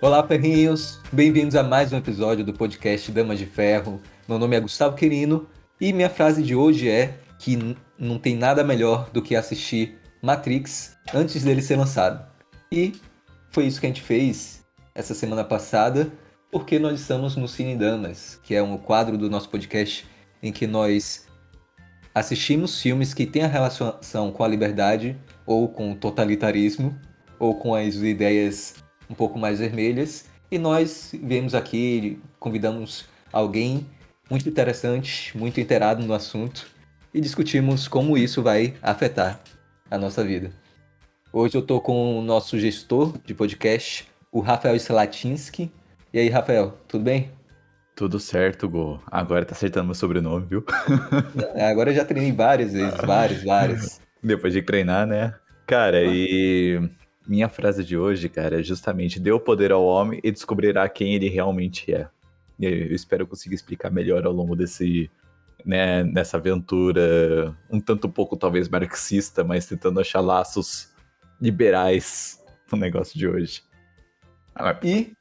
Olá, perrinhos! Bem-vindos a mais um episódio do podcast Damas de Ferro. Meu nome é Gustavo Quirino e minha frase de hoje é que não tem nada melhor do que assistir Matrix antes dele ser lançado. E foi isso que a gente fez essa semana passada, porque nós estamos no Cine Damas, que é um quadro do nosso podcast em que nós assistimos filmes que têm a relação com a liberdade, ou com o totalitarismo, ou com as ideias um pouco mais vermelhas, e nós viemos aqui, convidamos alguém muito interessante, muito inteirado no assunto, e discutimos como isso vai afetar a nossa vida. Hoje eu tô com o nosso gestor de podcast, o Rafael Slatinski. E aí, Rafael, tudo bem? Tudo certo, Gô. Agora tá acertando meu sobrenome, viu? Agora eu já treinei várias vezes, várias. Depois de treinar, né? Cara, e minha frase de hoje, cara, é justamente: dê o poder ao homem e descobrirá quem ele realmente é. E aí, eu espero conseguir explicar melhor ao longo nessa aventura, um tanto pouco talvez marxista, mas tentando achar laços liberais no negócio de hoje. E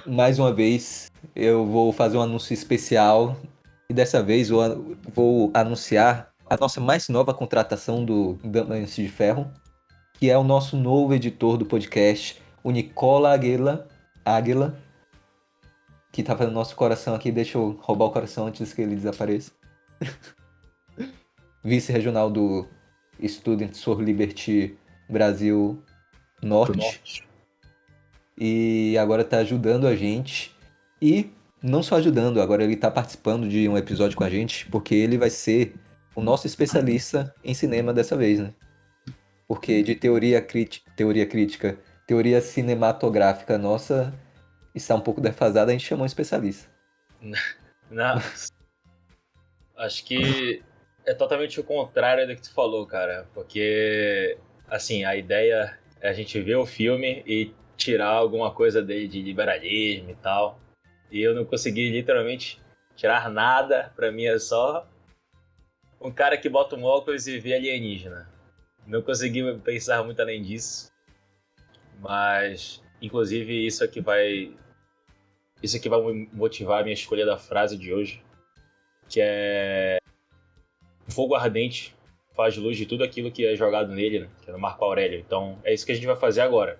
mais uma vez, eu vou fazer um anúncio especial e dessa vez vou anunciar a nossa mais nova contratação do Damas de Ferro, que é o nosso novo editor do podcast, o Nicola Águila, que tá fazendo nosso coração aqui. Deixa eu roubar o coração antes que ele desapareça. Vice-regional do Students for Liberty Brasil Do Norte. norte. E agora tá ajudando a gente. E não só ajudando, agora ele tá participando de um episódio com a gente, porque ele vai ser o nosso especialista em cinema dessa vez, né? Porque de teoria crítica, teoria cinematográfica nossa está um pouco defasada, a gente chamou um especialista. Não, acho que é totalmente o contrário do que tu falou, cara. Porque, assim, a ideia é a gente ver o filme e tirar alguma coisa dele de liberalismo e tal. E eu não consegui literalmente tirar nada. Pra mim é só um cara que bota um óculos e vê alienígena. Não consegui pensar muito além disso. Mas, inclusive, Isso aqui vai motivar a minha escolha da frase de hoje. Que é: o fogo ardente faz luz de tudo aquilo que é jogado nele, né? Que é no Marco Aurélio. Então é isso que a gente vai fazer agora.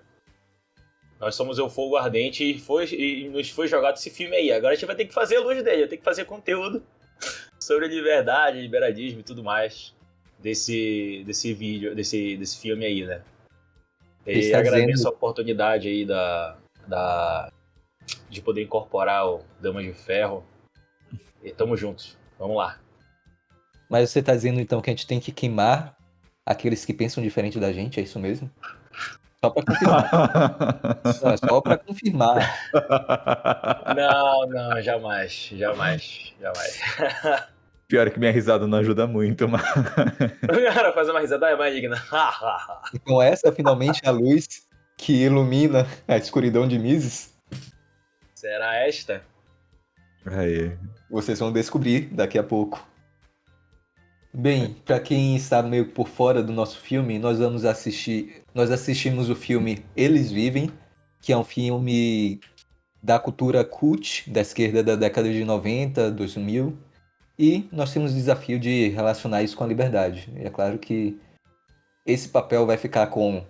Nós somos o fogo ardente e nos foi jogado esse filme aí. Agora a gente vai ter que fazer a luz dele, tem que fazer conteúdo sobre liberdade, liberalismo e tudo mais desse vídeo, desse filme aí, né? Ele E está agradeço a dizendo, oportunidade aí de poder incorporar o Damas de Ferro. E tamo juntos. Vamos lá. mas você está dizendo então que a gente tem que queimar aqueles que pensam diferente da gente, é isso mesmo? Só para confirmar. Não, é só para confirmar. Não, não, jamais, jamais, jamais. Pior que minha risada não ajuda muito, mas. Cara, fazer uma risada maligna. Então essa finalmente é a luz que ilumina a escuridão de Mises. Será esta? Aí. Vocês vão descobrir daqui a pouco. Bem, para quem está meio por fora do nosso filme, nós assistimos o filme Eles Vivem, que é um filme da cultura cult da esquerda da década de 90, 2000, e nós temos o desafio de relacionar isso com a liberdade. E é claro que esse papel vai ficar com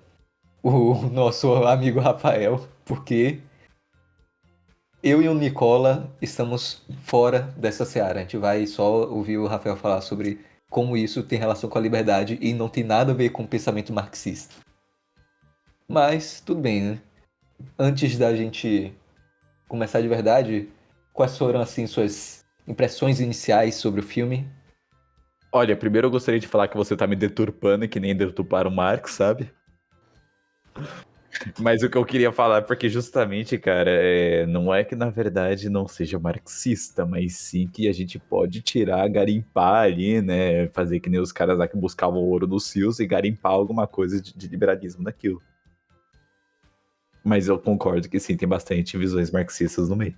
o nosso amigo Rafael, porque eu e o Nicola estamos fora dessa seara. A gente vai só ouvir o Rafael falar sobre como isso tem relação com a liberdade e não tem nada a ver com o pensamento marxista. Mas tudo bem, né? Antes da gente começar de verdade, quais foram assim suas impressões iniciais sobre o filme? Olha, primeiro eu gostaria de falar que você tá me deturpando, que nem deturparam o Marx, sabe? Mas o que eu queria falar, porque justamente, cara, não é que na verdade não seja marxista, mas sim que a gente pode tirar, garimpar ali, né? Fazer que nem os caras lá que buscavam o ouro dos rios e garimpar alguma coisa de liberalismo daquilo. Mas eu concordo que sim, tem bastante visões marxistas no meio.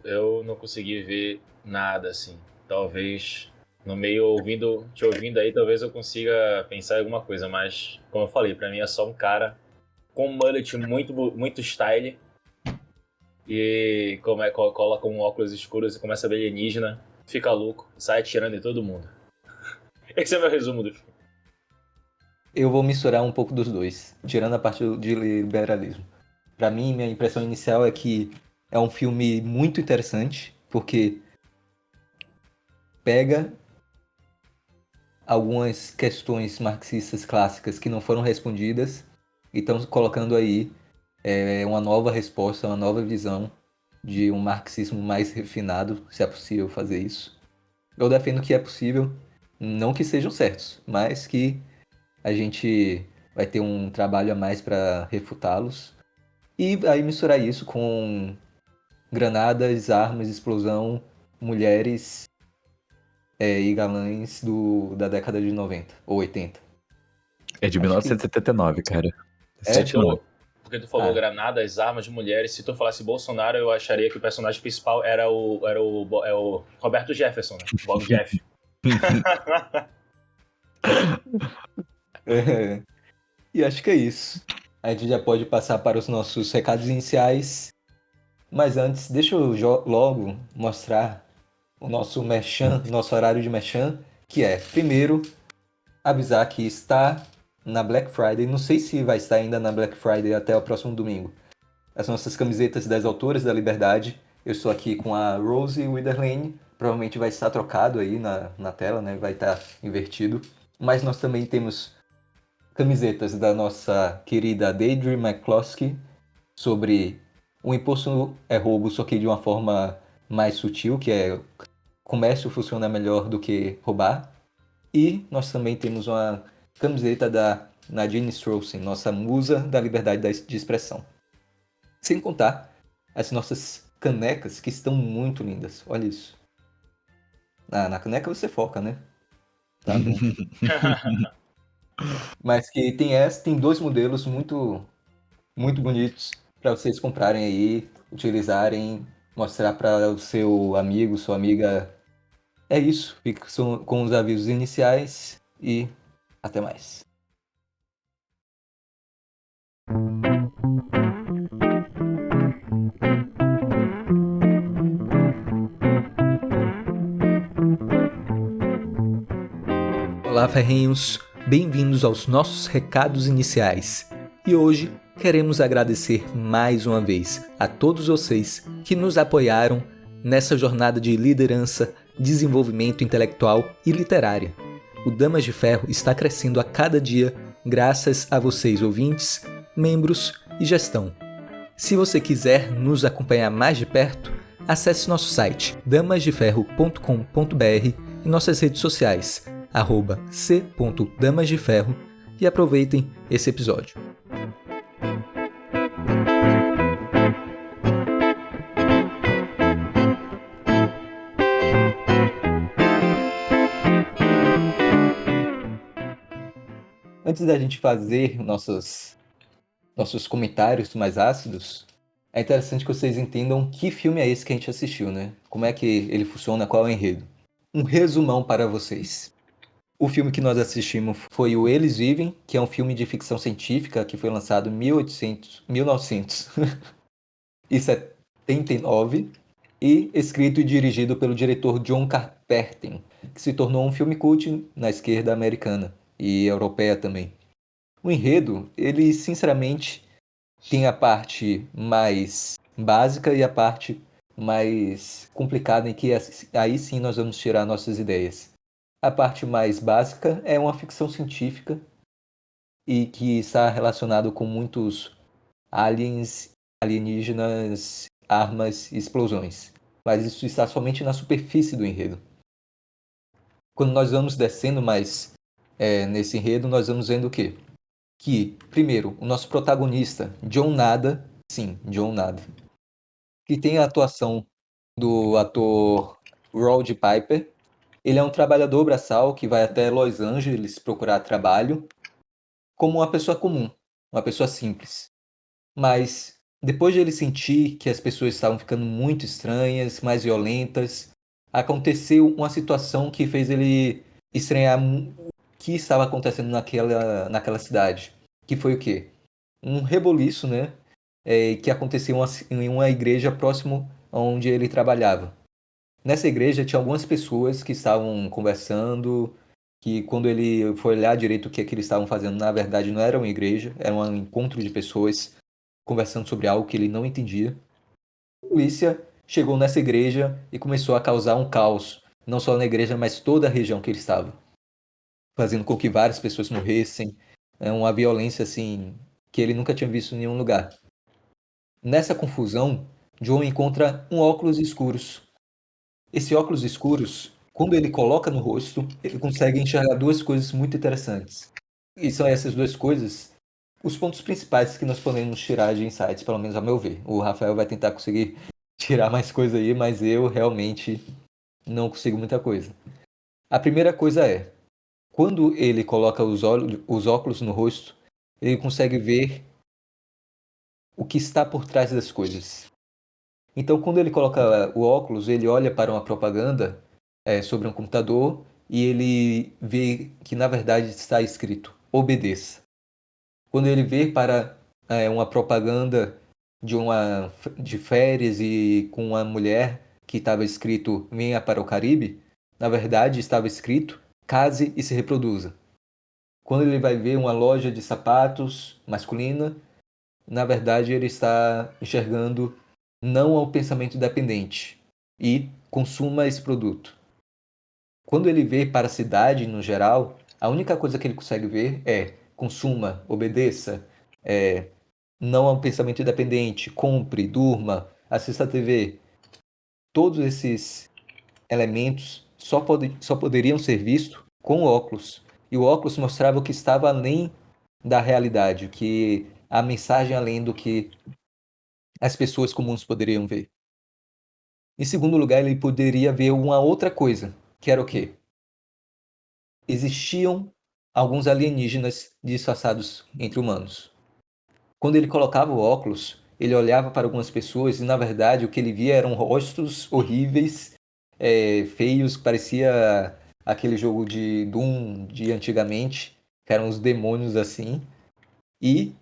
Eu não consegui ver nada assim. Talvez no meio te ouvindo aí, talvez eu consiga pensar em alguma coisa, mas como eu falei, pra mim é só um cara com um mullet muito style. E coloca um óculos escuros e começa a ver alienígena, fica louco, sai atirando em todo mundo. Esse é meu resumo do filme. Eu vou misturar um pouco dos dois, tirando a parte de liberalismo. Pra mim, minha impressão inicial é que é um filme muito interessante, porque pega algumas questões marxistas clássicas que não foram respondidas e estão colocando aí uma nova resposta, uma nova visão de um marxismo mais refinado, se é possível fazer isso. Eu defendo que é possível, não que sejam certos, mas que a gente vai ter um trabalho a mais para refutá-los. E aí misturar isso com granadas, armas, explosão, mulheres e galãs da década de 90 ou 80. É de Acho que 1979, cara. É? 79. Porque tu falou Ah. granadas, armas, mulheres. Se tu falasse Bolsonaro, eu acharia que o personagem principal era o Roberto Jefferson, né? Bob Jeff. E acho que é isso. A gente já pode passar para os nossos recados iniciais. Mas antes, deixa eu logo mostrar o nosso merchan, nosso horário de merchan, que é, primeiro, avisar que está na Black Friday. Não sei se vai estar ainda na Black Friday até o próximo domingo. As nossas camisetas das Autoras da Liberdade. Eu estou aqui com a Rose Witherlane. Provavelmente vai estar trocado aí na tela, né? Vai estar invertido. Mas nós também temos camisetas da nossa querida Deidre McCloskey sobre o imposto é roubo, só que de uma forma mais sutil, que é comércio funciona melhor do que roubar. E nós também temos uma camiseta da Nadine Strossen, nossa musa da liberdade de expressão. Sem contar as nossas canecas, que estão muito lindas. Olha isso. Na caneca você foca, né? Tá bom. Mas que tem dois modelos muito, muito bonitos para vocês comprarem aí, utilizarem, mostrar para o seu amigo, sua amiga. É isso. Fica com os avisos iniciais e até mais. Olá, ferrenhos! Bem-vindos aos nossos recados iniciais. E hoje queremos agradecer mais uma vez a todos vocês que nos apoiaram nessa jornada de liderança, desenvolvimento intelectual e literária. O Damas de Ferro está crescendo a cada dia graças a vocês ouvintes, membros e gestão. Se você quiser nos acompanhar mais de perto, acesse nosso site damasdeferro.com.br e nossas redes sociais @c.damasdeferro e aproveitem esse episódio. Antes da gente fazer nossos comentários mais ácidos, é interessante que vocês entendam que filme é esse que a gente assistiu, né? Como é que ele funciona, qual é o enredo. Um resumão para vocês. O filme que nós assistimos foi o Eles Vivem, que é um filme de ficção científica que foi lançado em 1979 e escrito e dirigido pelo diretor John Carpenter, que se tornou um filme cult na esquerda americana e europeia também. O enredo, ele sinceramente tem a parte mais básica e a parte mais complicada em que aí sim nós vamos tirar nossas ideias. A parte mais básica é uma ficção científica e que está relacionado com muitos aliens, alienígenas, armas e explosões. Mas isso está somente na superfície do enredo. Quando nós vamos descendo mais nesse enredo, nós vamos vendo o quê? Que, primeiro, o nosso protagonista, John Nada, que tem a atuação do ator Rod Piper. Ele é um trabalhador braçal que vai até Los Angeles procurar trabalho como uma pessoa comum, uma pessoa simples. Mas depois de ele sentir que as pessoas estavam ficando muito estranhas, mais violentas, aconteceu uma situação que fez ele estranhar o que estava acontecendo naquela cidade. Que foi o quê? um reboliço, né? Que aconteceu em uma igreja próximo onde ele trabalhava. Nessa igreja tinha algumas pessoas que estavam conversando, que quando ele foi olhar direito o que é que eles estavam fazendo, na verdade não era uma igreja, era um encontro de pessoas conversando sobre algo que ele não entendia. A polícia chegou nessa igreja e começou a causar um caos, não só na igreja, mas toda a região que ele estava, fazendo com que várias pessoas morressem. É uma violência assim que ele nunca tinha visto em nenhum lugar. Nessa confusão, John encontra um óculos escuros. Esse óculos escuros, quando ele coloca no rosto, ele consegue enxergar duas coisas muito interessantes. E são essas duas coisas os pontos principais que nós podemos tirar de insights, pelo menos ao meu ver. O Rafael vai tentar conseguir tirar mais coisa aí, mas eu realmente não consigo muita coisa. A primeira coisa é, quando ele coloca os óculos no rosto, ele consegue ver o que está por trás das coisas. Então, quando ele coloca o óculos, ele olha para uma propaganda sobre um computador e ele vê que, na verdade, está escrito obedeça. Quando ele vê para uma propaganda de férias e com uma mulher que estava escrito venha para o Caribe, na verdade estava escrito case e se reproduza. Quando ele vai ver uma loja de sapatos masculina, na verdade ele está enxergando não ao pensamento dependente e consuma esse produto. Quando ele vê para a cidade no geral, a única coisa que ele consegue ver é consuma, obedeça, não ao pensamento independente, compre, durma, assista a TV. Todos esses elementos só poderiam ser vistos com óculos. E o óculos mostrava o que estava além da realidade, o que a mensagem além do que as pessoas comuns poderiam ver. Em segundo lugar, ele poderia ver uma outra coisa, que era o quê? Existiam alguns alienígenas disfarçados entre humanos. Quando ele colocava o óculos, ele olhava para algumas pessoas e, na verdade, o que ele via eram rostos horríveis, feios, que parecia aquele jogo de Doom de antigamente, que eram os demônios assim. E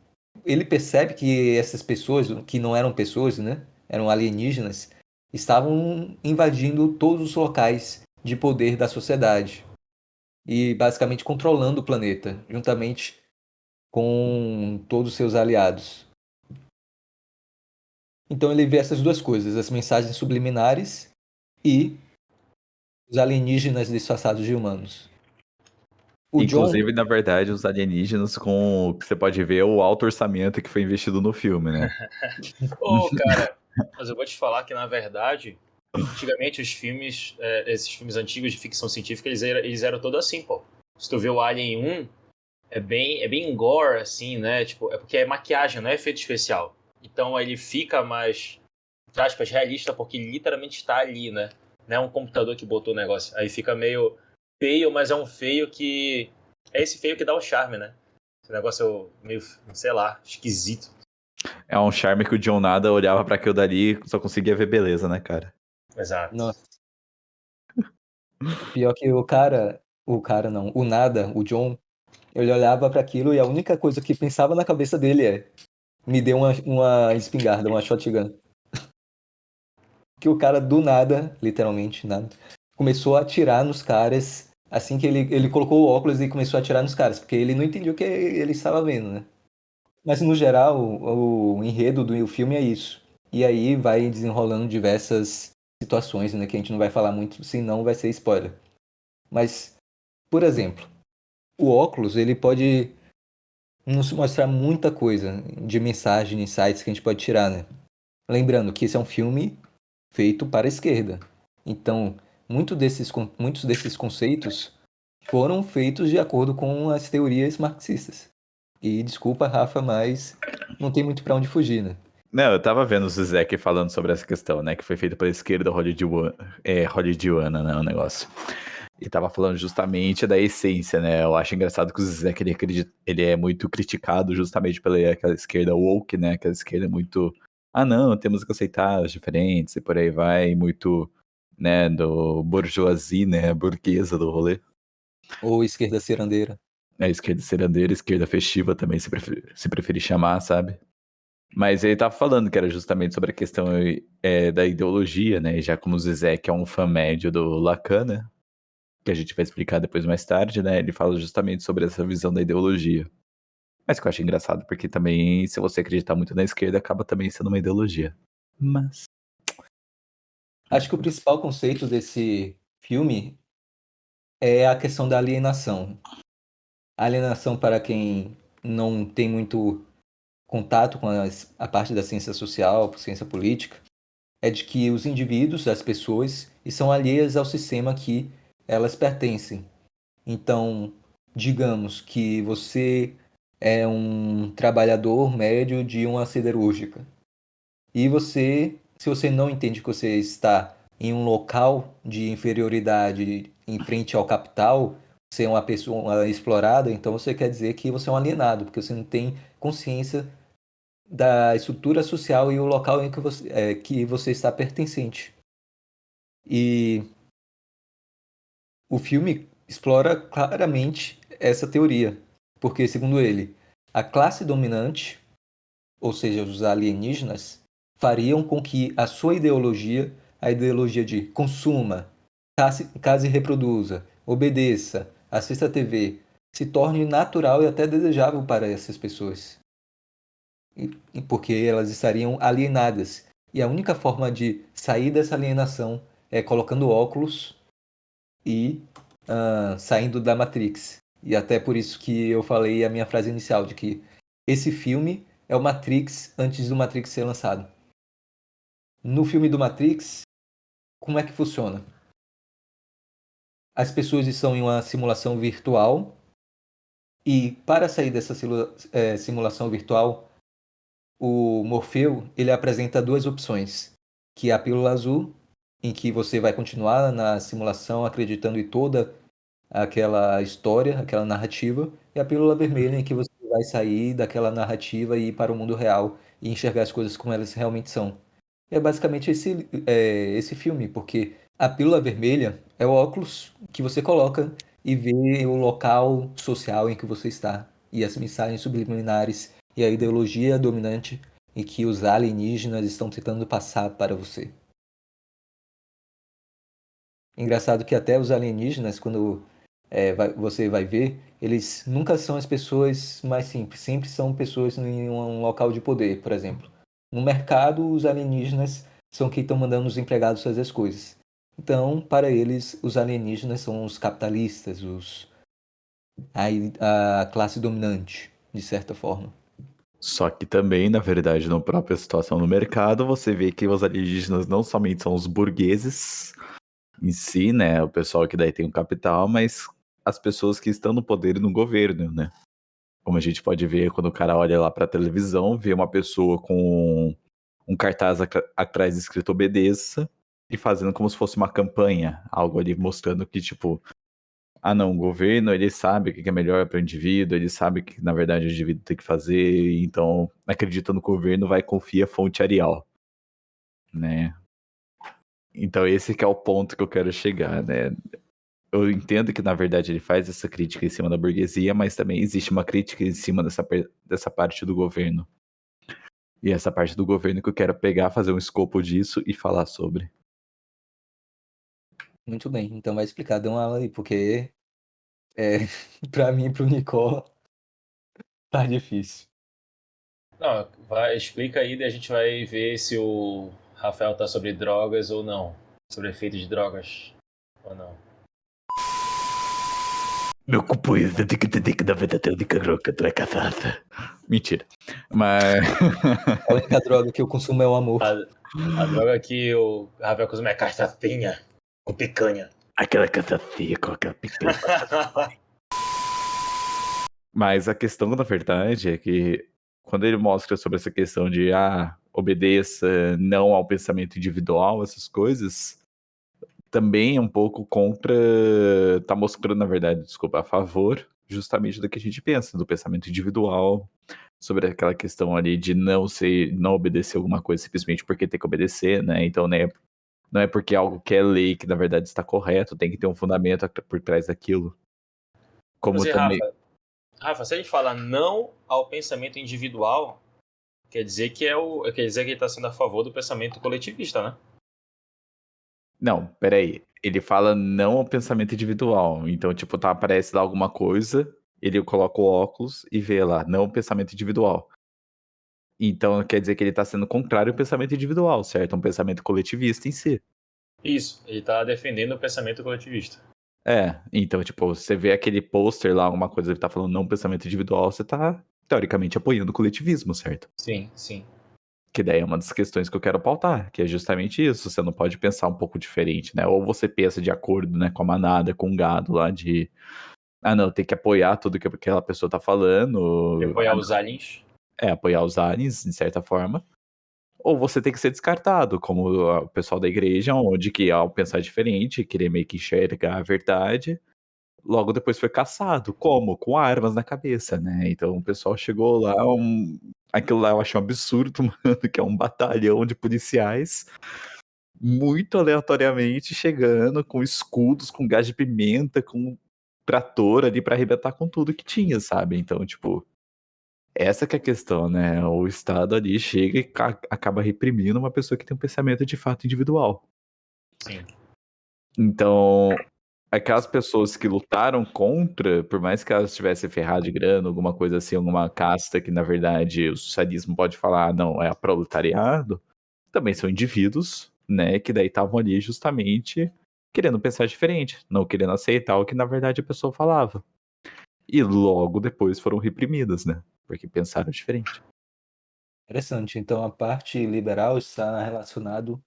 ele percebe que essas pessoas, que não eram pessoas, né, eram alienígenas, estavam invadindo todos os locais de poder da sociedade e basicamente controlando o planeta, juntamente com todos os seus aliados. Então ele vê essas duas coisas, as mensagens subliminares e os alienígenas disfarçados de humanos. O John, Inclusive, na verdade, os alienígenas com o que você pode ver é o alto orçamento que foi investido no filme, né? Ô, cara, mas eu vou te falar que, na verdade, antigamente os filmes, esses filmes antigos de ficção científica, eles eram todos assim, pô. Se tu vê o Alien 1, é bem gore, assim, né? Tipo, é porque é maquiagem, não é efeito especial. Então ele fica mais, entre aspas, realista, porque literalmente está ali, né? Não é um computador que botou o negócio. Aí fica meio feio, mas é um feio que... É esse feio que dá o charme, né? Esse negócio meio, sei lá, esquisito. É um charme que o John Nada olhava pra aquilo dali e só conseguia ver beleza, né, cara? Exato. nossa, pior que o cara não, o nada, o John, ele olhava para aquilo e a única coisa que pensava na cabeça dele é me dê uma espingarda, uma shotgun. Que o cara do nada, literalmente nada, começou a atirar nos caras assim que ele colocou o óculos e começou a atirar nos caras, porque ele não entendia o que ele estava vendo, né? Mas no geral, o enredo do filme é isso. E aí vai desenrolando diversas situações, né, que a gente não vai falar muito, senão vai ser spoiler. Mas, por exemplo, o óculos, ele pode nos mostrar muita coisa de mensagem, insights que a gente pode tirar, né? Lembrando que esse é um filme feito para a esquerda. Então, muitos desses conceitos foram feitos de acordo com as teorias marxistas. E desculpa, Rafa, mas não tem muito para onde fugir, né? Não, eu tava vendo o Zizek falando sobre essa questão, né? Que foi feito pela esquerda hollywoodiana, né? O negócio. E tava falando justamente da essência, né? Eu acho engraçado que o Zizek, ele é muito criticado justamente pela aquela esquerda woke, né? Aquela esquerda muito... Ah, não, temos que aceitar os diferentes e por aí vai. Muito, né? Do bourgeoisie, né? Burguesa do rolê. Ou esquerda cirandeira. A esquerda serandeira, esquerda festiva também, se preferir chamar, sabe? Mas ele tava falando que era justamente sobre a questão da ideologia, né? E já como o Zizek é um fã médio do Lacan, né? Que a gente vai explicar depois mais tarde, né? Ele fala justamente sobre essa visão da ideologia. Mas que eu acho engraçado, porque também, se você acreditar muito na esquerda, acaba também sendo uma ideologia. Mas. Acho que o principal conceito desse filme é a questão da alienação. A alienação, para quem não tem muito contato com a parte da ciência social, ciência política, é de que os indivíduos, as pessoas, são alheias ao sistema que elas pertencem. Então, digamos que você é um trabalhador médio de uma siderúrgica. E você, se você não entende que você está em um local de inferioridade em frente ao capital, você é uma pessoa explorada, então você quer dizer que você é um alienado, porque você não tem consciência da estrutura social e o local em que você está pertencente. E o filme explora claramente essa teoria, porque, segundo ele, a classe dominante, ou seja, os alienígenas, fariam com que a sua ideologia, a ideologia de consuma, case e reproduza, obedeça, assista a TV, se torne natural e até desejável para essas pessoas. Porque elas estariam alienadas. E a única forma de sair dessa alienação é colocando óculos e saindo da Matrix. E até por isso que eu falei a minha frase inicial de que esse filme é o Matrix antes do Matrix ser lançado. No filme do Matrix, como é que funciona? As pessoas estão em uma simulação virtual e para sair dessa simulação virtual, o Morfeu ele apresenta duas opções, que é a pílula azul, em que você vai continuar na simulação acreditando em toda aquela história, aquela narrativa, e a pílula vermelha, em que você vai sair daquela narrativa e ir para o mundo real e enxergar as coisas como elas realmente são. E é basicamente esse filme, porque a pílula vermelha é o óculos que você coloca e vê o local social em que você está, e as mensagens subliminares e a ideologia dominante e que os alienígenas estão tentando passar para você. Engraçado que até os alienígenas, quando você vai ver, eles nunca são as pessoas mais simples, sempre são pessoas em um local de poder, por exemplo. No mercado, os alienígenas são quem estão mandando os empregados fazer as coisas. Então, para eles, os alienígenas são os capitalistas, a classe dominante, de certa forma. Só que também, na verdade, na própria situação no mercado, você vê que os alienígenas não somente são os burgueses em si, né? O pessoal que daí tem o capital, mas as pessoas que estão no poder e no governo, né? Como a gente pode ver quando o cara olha lá pra televisão, vê uma pessoa com um cartaz atrás escrito obedeça e fazendo como se fosse uma campanha, algo ali mostrando que, tipo, ah não, o governo ele sabe o que é melhor para o indivíduo, ele sabe que na verdade o indivíduo tem que fazer, então acredita no governo, vai confia fonte Arial, né? Então esse que é o ponto que eu quero chegar, né? Eu entendo que na verdade ele faz essa crítica em cima da burguesia, mas também existe uma crítica em cima dessa parte do governo. E essa parte do governo que eu quero pegar, fazer um escopo disso e falar sobre. Muito bem, então vai explicar, dê uma aula aí, porque para mim e pro Nicola tá difícil. Não, explica aí, daí a gente vai ver se o Rafael tá sobre drogas ou não. Sobre efeito de drogas ou não. Meu companheiro, tem que entender que na verdade a única droga que tu é casada. Mentira. Mas. A única droga que eu consumo é o amor. A droga que o Rafael consome é cachaçinha com picanha. Aquela cachaçinha com aquela picanha. Mas a questão, na verdade, é que quando ele mostra sobre essa questão de obedeça não ao pensamento individual, essas coisas, também é um pouco contra. Tá mostrando, na verdade, desculpa, a favor justamente do que a gente pensa, do pensamento individual, sobre aquela questão ali de não obedecer alguma coisa simplesmente porque tem que obedecer, né? Então, né, não é porque algo que é lei que na verdade está correto, tem que ter um fundamento por trás daquilo. Como Você, também. Rafa, Rafa, se a gente falar não ao pensamento individual, quer dizer que quer dizer que ele está sendo a favor do pensamento coletivista, né? Não, peraí. Ele fala não ao pensamento individual. Então, tipo, tá, aparece lá alguma coisa, ele coloca o óculos e vê lá, não ao pensamento individual. Então, quer dizer que ele tá sendo contrário ao pensamento individual, certo? Um pensamento coletivista em si. Isso, ele está defendendo o pensamento coletivista. Então, tipo, você vê aquele pôster lá, alguma coisa que tá falando não pensamento individual, você tá, teoricamente, apoiando o coletivismo, certo? Sim, sim. Que daí é uma das questões que eu quero pautar, que é justamente isso, você não pode pensar um pouco diferente, né? Ou você pensa de acordo, né, com a manada, com o gado lá de, não, tem que apoiar tudo que aquela pessoa tá falando, Apoiar os aliens. apoiar os aliens, de certa forma. Ou você tem que ser descartado, como o pessoal da igreja, onde que ao pensar diferente, querer meio que enxergar a verdade, logo depois foi caçado. Como? Com armas na cabeça, né? Então o pessoal chegou lá, aquilo lá eu acho um absurdo, mano, que é um batalhão de policiais, muito aleatoriamente chegando com escudos, com gás de pimenta, com trator ali pra arrebentar com tudo que tinha, sabe? Então, tipo, essa que é a questão, né? O Estado ali chega e acaba reprimindo uma pessoa que tem um pensamento de fato individual. Sim. Então, aquelas pessoas que lutaram contra, por mais que elas tivessem ferrado de grana, alguma coisa assim, alguma casta que na verdade o socialismo pode falar, não, é proletariado, também são indivíduos, né, que daí estavam ali justamente querendo pensar diferente, não querendo aceitar o que na verdade a pessoa falava. E logo depois foram reprimidas, né, porque pensaram diferente. Interessante. Então, a parte liberal está relacionado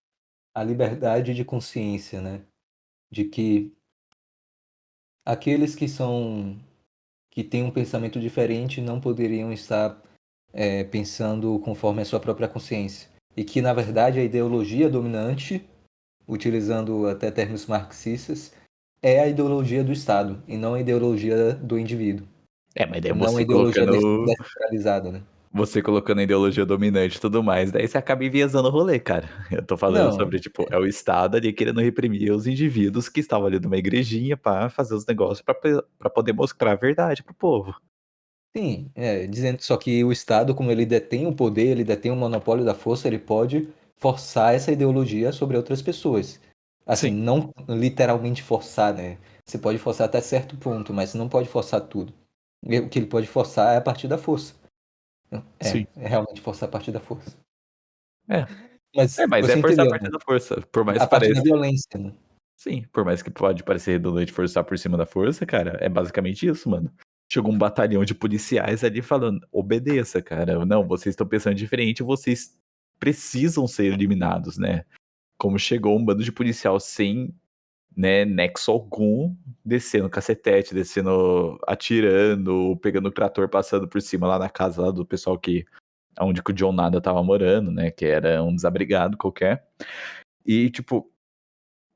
à liberdade de consciência, né? De que aqueles que têm um pensamento diferente não poderiam estar pensando conforme a sua própria consciência. E que, na verdade, a ideologia dominante, utilizando até termos marxistas, é a ideologia do Estado e não a ideologia do indivíduo. Mas daí Não a você ideologia colocando descentralizada, né? Você colocando a ideologia dominante e tudo mais, daí você acaba enviesando o rolê, cara. Eu tô falando Não, sobre, tipo, é o Estado ali querendo reprimir os indivíduos que estavam ali numa igrejinha pra fazer os negócios pra poder mostrar a verdade pro povo. sim, dizendo só que o Estado, como ele detém o poder, ele detém o monopólio da força, ele pode forçar essa ideologia sobre outras pessoas. Assim, Sim, não literalmente forçar, né? Você pode forçar até certo ponto, mas não pode forçar tudo. E o que ele pode forçar é a partir da força. sim. É realmente forçar a partir da força. É, Mas mas é você forçar a entendeu, partir né? da força. Por mais A que partir da pareça. violência, né? Sim, por mais que pode parecer redundante forçar por cima da força, cara, é basicamente isso, mano. Chegou um batalhão de policiais ali falando, obedeça, cara. Não, vocês estão pensando diferente, vocês precisam ser eliminados, né? Como chegou um bando de policial sem, né, nexo algum, descendo cacetete, descendo, atirando, pegando o trator, passando por cima lá na casa lá do pessoal onde que o John Nada tava morando, né, que era um desabrigado qualquer, e, tipo,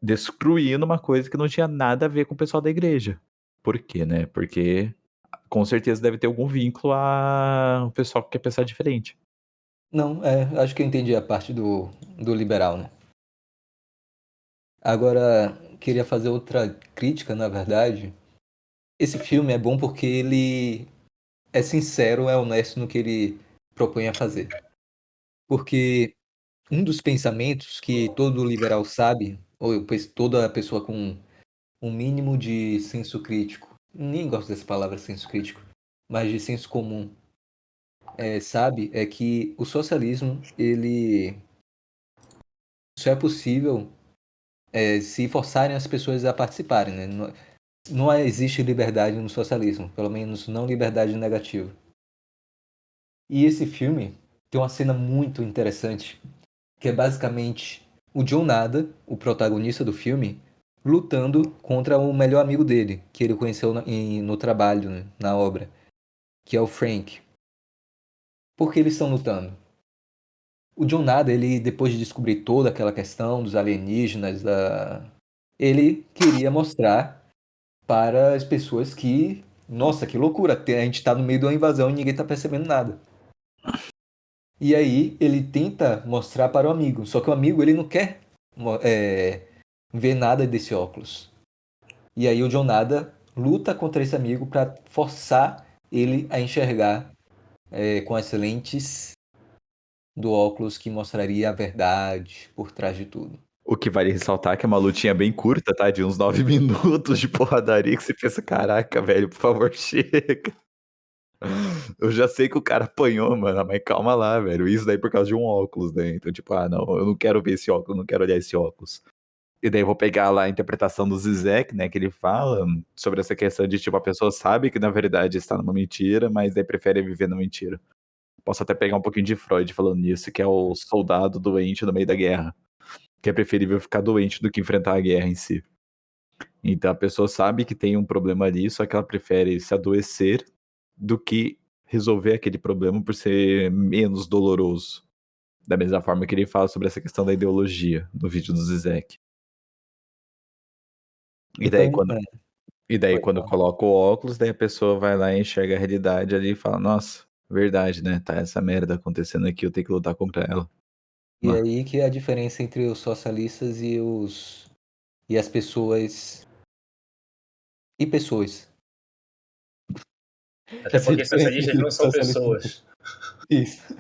destruindo uma coisa que não tinha nada a ver com o pessoal da igreja. Por quê, né? Porque com certeza deve ter algum vínculo a o pessoal que quer pensar diferente. Não, acho que eu entendi a parte do liberal, né? Agora, queria fazer outra crítica, na verdade. Esse filme é bom porque ele é sincero, é honesto no que ele propõe a fazer. Porque um dos pensamentos que todo liberal sabe, ou toda pessoa com um mínimo de senso crítico, nem gosto dessa palavra senso crítico, mas de senso comum, sabe, é que o socialismo, ele só é possível se forçarem as pessoas a participarem, né? Não, não existe liberdade no socialismo, pelo menos não liberdade negativa. E esse filme tem uma cena muito interessante, que é basicamente o John Nada, o protagonista do filme, lutando contra o melhor amigo dele, que ele conheceu no trabalho, né, na obra, que é o Frank. Por que eles estão lutando? O John Nada, ele, depois de descobrir toda aquela questão dos alienígenas, ele queria mostrar para as pessoas que, nossa, que loucura, a gente está no meio de uma invasão e ninguém está percebendo nada. E aí ele tenta mostrar para o amigo, só que o amigo ele não quer ver nada desse óculos. E aí o John Nada luta contra esse amigo para forçar ele a enxergar com as lentes do óculos que mostraria a verdade por trás de tudo. O que vale ressaltar é que é uma lutinha bem curta, tá? De uns 9 minutos de porradaria que você pensa, caraca, velho, por favor, chega. Eu já sei que o cara apanhou, mano, mas calma lá, velho. Isso daí por causa de um óculos, né? Então, tipo, não, eu não quero ver esse óculos, não quero olhar esse óculos. E daí eu vou pegar lá a interpretação do Zizek, né, que ele fala sobre essa questão de, tipo, a pessoa sabe que na verdade está numa mentira, mas daí prefere viver na mentira. Posso até pegar um pouquinho de Freud falando nisso, que é o soldado doente no meio da guerra, que é preferível ficar doente do que enfrentar a guerra em si. Então a pessoa sabe que tem um problema ali, só que ela prefere se adoecer do que resolver aquele problema por ser menos doloroso. Da mesma forma que ele fala sobre essa questão da ideologia no vídeo do Zizek. E daí Então, quando E daí, pode quando falar. coloca o óculos, daí a pessoa vai lá e enxerga a realidade ali e fala, nossa, verdade, né? Tá essa merda acontecendo aqui, eu tenho que lutar contra ela. E Não. aí que é a diferença entre os socialistas e as pessoas e pessoas. Até Essa é a porque diferença socialistas entre não são socialistas e pessoas. pessoas. Isso.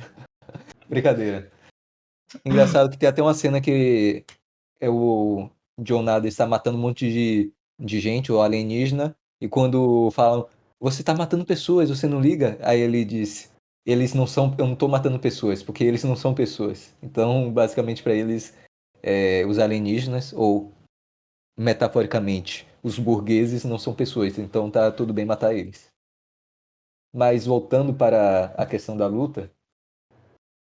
Brincadeira. Engraçado que tem até uma cena que o John Nada está matando um monte de gente, ou alienígena, e quando falam, você tá matando pessoas, você não liga? Aí ele diz, eles não são, eu não tô matando pessoas, porque eles não são pessoas. Então, basicamente, para eles, os alienígenas, ou metaforicamente, os burgueses não são pessoas, então tá tudo bem matar eles. Mas voltando para a questão da luta,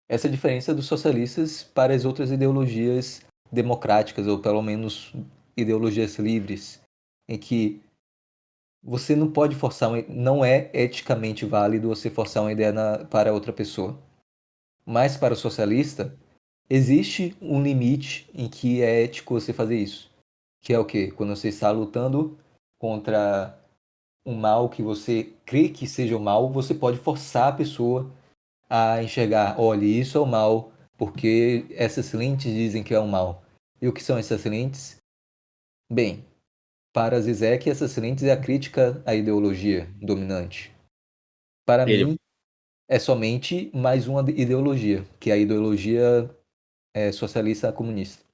essa diferença dos socialistas para as outras ideologias democráticas, ou pelo menos ideologias livres, em que você não pode forçar, não é eticamente válido você forçar uma ideia para outra pessoa. Mas para o socialista, existe um limite em que é ético você fazer isso. Que é o quê? Quando você está lutando contra um mal que você crê que seja o mal, você pode forçar a pessoa a enxergar, olha, isso é o mal, porque essas lentes dizem que é o mal. E o que são essas lentes? Bem, para Zizek, essas lentes é a crítica à ideologia dominante. Para Ele, mim, é somente mais uma ideologia, que é a ideologia socialista comunista.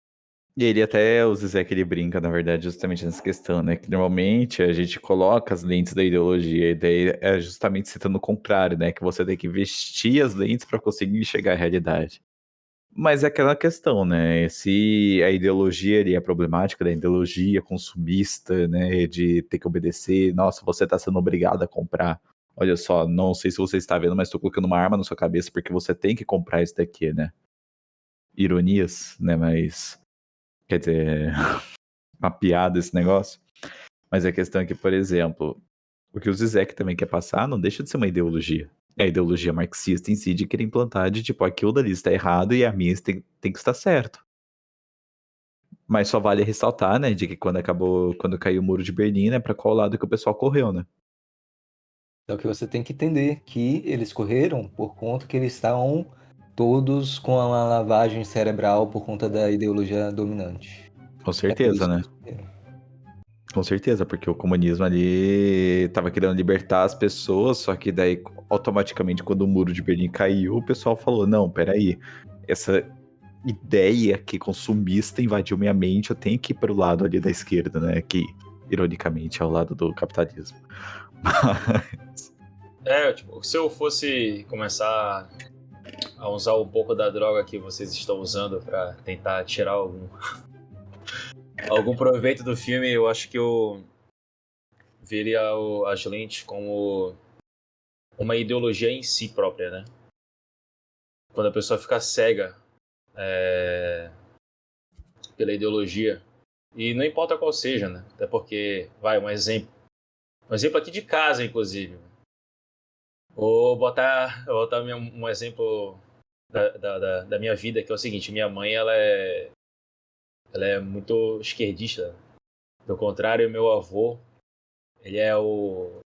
e ele até, o Zizek, ele brinca, na verdade, justamente nessa questão, né? Que normalmente a gente coloca as lentes da ideologia, e daí é justamente citando o contrário, né? Que você tem que vestir as lentes para conseguir enxergar a realidade. Mas é aquela questão, né? Se a ideologia ali é problemática, da ideologia consumista, né? De ter que obedecer, nossa, você está sendo obrigado a comprar. Olha só, não sei se você está vendo, mas estou colocando uma arma na sua cabeça porque você tem que comprar isso daqui, né? Ironias, né? Mas, quer dizer, uma piada esse negócio. Mas a questão é que, por exemplo, o que o Zizek também quer passar não deixa de ser uma ideologia. É a ideologia marxista em si de querer implantar de tipo, aquilo dali está errado e a minha tem que estar certo. Mas só vale ressaltar, né, de que quando caiu o muro de Berlim, né, para qual lado que o pessoal correu, né? Só que você tem que entender que eles correram por conta que eles estavam todos com uma lavagem cerebral por conta da ideologia dominante. Com É por certeza, isso que né? eles correram. Com certeza, porque o comunismo ali tava querendo libertar as pessoas, só que daí automaticamente quando o muro de Berlim caiu, o pessoal falou: "Não, peraí, essa ideia que consumista invadiu minha mente, eu tenho que ir pro lado ali da esquerda, né, que ironicamente é o lado do capitalismo". Mas Tipo, se eu fosse começar a usar um pouco da droga que vocês estão usando pra tentar tirar algum proveito do filme, eu acho que eu veria as lentes como uma ideologia em si própria, né? Quando a pessoa fica cega pela ideologia, e não importa qual seja, né? Até porque, vai, um exemplo aqui de casa, inclusive. Vou botar um exemplo da minha vida, que é o seguinte: minha mãe, ela é muito esquerdista. Do contrário, meu avô, ele é o...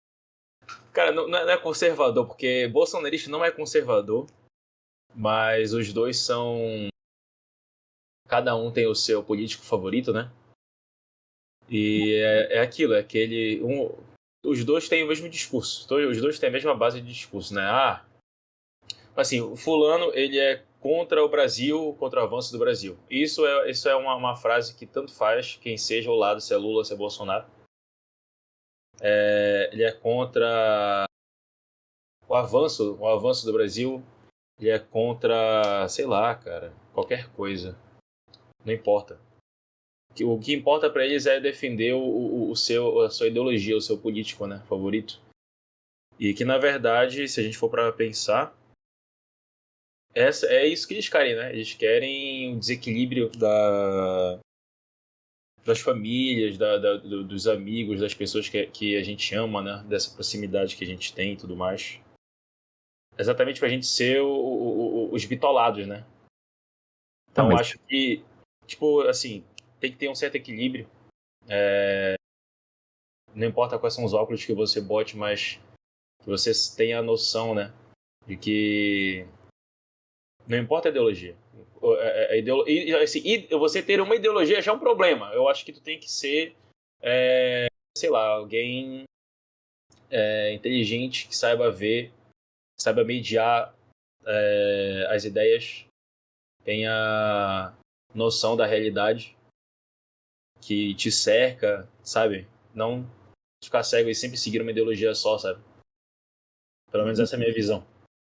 Cara, não é conservador, porque bolsonarista não é conservador, mas os dois são... Cada um tem o seu político favorito, né? E é aquilo, é aquele... os dois têm o mesmo discurso. Os dois têm a mesma base de discurso, né? Assim, o fulano, ele é contra o Brasil, contra o avanço do Brasil. Isso é uma frase que tanto faz quem seja o lado, se é Lula, se é Bolsonaro. Ele é contra o avanço do Brasil. Ele é contra, sei lá, cara, qualquer coisa. Não importa. O que importa pra eles é defender a sua ideologia, o seu político, né, favorito. E que, na verdade, se a gente for para pensar, é isso que eles querem, né? Eles querem o desequilíbrio das famílias, dos amigos, das pessoas que a gente ama, né? Dessa proximidade que a gente tem e tudo mais. Exatamente pra gente ser os bitolados, né? Então, mas acho que, tipo, assim, tem que ter um certo equilíbrio. Não importa quais são os óculos que você bote, mas que você tenha a noção, né? De que não importa a ideologia. Assim, você ter uma ideologia já é um problema. Eu acho que tu tem que ser, sei lá, alguém inteligente que saiba ver, saiba mediar as ideias, tenha noção da realidade que te cerca, sabe? Não ficar cego e sempre seguir uma ideologia só, sabe? Pelo menos essa é a minha visão.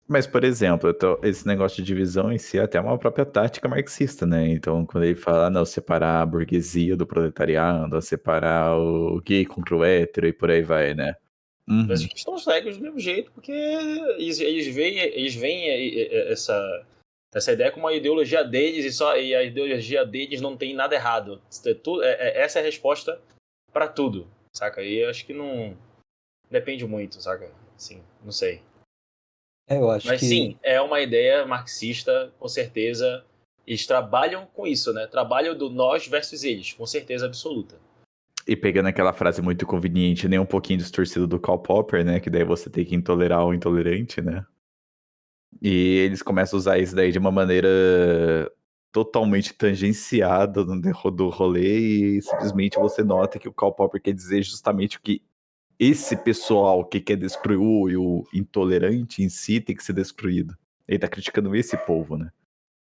Mas, por exemplo, esse negócio de divisão em si é até uma própria tática marxista, né? Então, quando ele fala, não, separar a burguesia do proletariado, separar o gay contra o hétero e por aí vai, né? Mas Uhum. eles estão cegos do mesmo jeito, porque eles veem essa ideia como uma ideologia deles e a ideologia deles não tem nada errado. Essa é a resposta para tudo, saca? E eu acho que não depende muito, saca? Sim, não sei. Eu acho Mas que sim, é uma ideia marxista, com certeza. Eles trabalham com isso, né? Trabalham do nós versus eles, com certeza absoluta. E pegando aquela frase muito conveniente, nem um pouquinho distorcida do Karl Popper, né? Que daí você tem que intolerar o intolerante, né? E eles começam a usar isso daí de uma maneira totalmente tangenciada no decorrer do rolê e simplesmente você nota que o Karl Popper quer dizer justamente o que esse pessoal que quer destruir o intolerante em si tem que ser destruído. Ele tá criticando esse povo, né?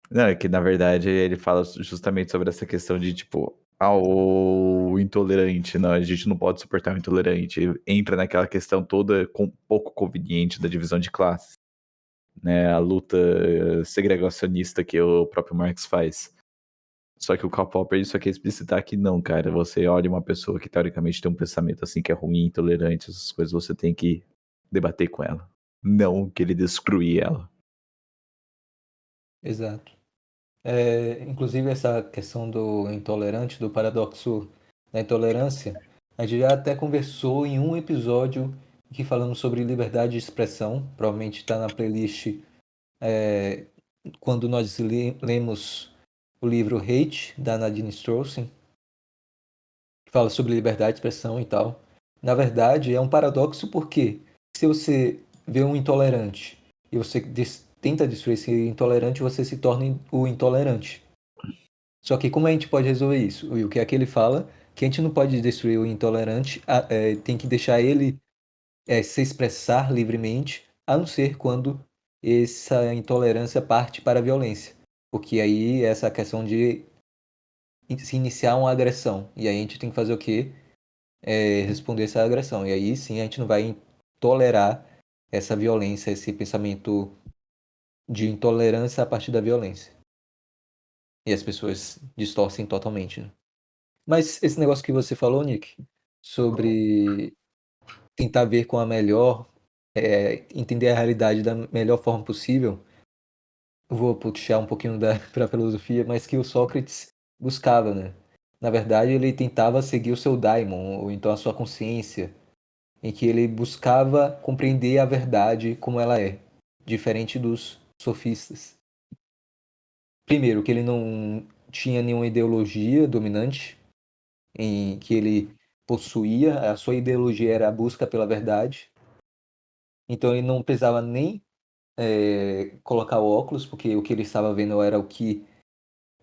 Não, é que na verdade ele fala justamente sobre essa questão de tipo, o intolerante, não, a gente não pode suportar o intolerante. Entra naquela questão toda pouco conveniente da divisão de classes, né? A luta segregacionista que o próprio Marx faz. Só que o Karl Popper ele só quer explicitar que não, cara, você olha uma pessoa que teoricamente tem um pensamento assim que é ruim, intolerante, essas coisas, você tem que debater com ela. Não querer destruir ela. exato. Inclusive essa questão do intolerante, do paradoxo da intolerância, a gente já até conversou em um episódio que falamos sobre liberdade de expressão, provavelmente está na playlist quando nós lemos o livro Hate, da Nadine Strossen, que fala sobre liberdade de expressão e tal. Na verdade, é um paradoxo porque se você vê um intolerante e você tenta destruir esse intolerante, você se torna o intolerante. Só que como a gente pode resolver isso? E o que é que ele fala? Que a gente não pode destruir o intolerante, tem que deixar ele se expressar livremente, a não ser quando essa intolerância parte para a violência. Porque aí essa questão de se iniciar uma agressão. E aí a gente tem que fazer o quê? Responder essa agressão. E aí sim a gente não vai tolerar essa violência, esse pensamento de intolerância a partir da violência. E as pessoas distorcem totalmente, né? Mas esse negócio que você falou, Nick, sobre tentar ver com a melhor, entender a realidade da melhor forma possível, eu vou puxar um pouquinho para a filosofia, mas que o Sócrates buscava, né? Na verdade, ele tentava seguir o seu daimon, ou então a sua consciência, em que ele buscava compreender a verdade como ela é, diferente dos sofistas. Primeiro, que ele não tinha nenhuma ideologia dominante, em que ele possuía, a sua ideologia era a busca pela verdade. Então ele não precisava nem colocar o óculos, porque o que ele estava vendo era o que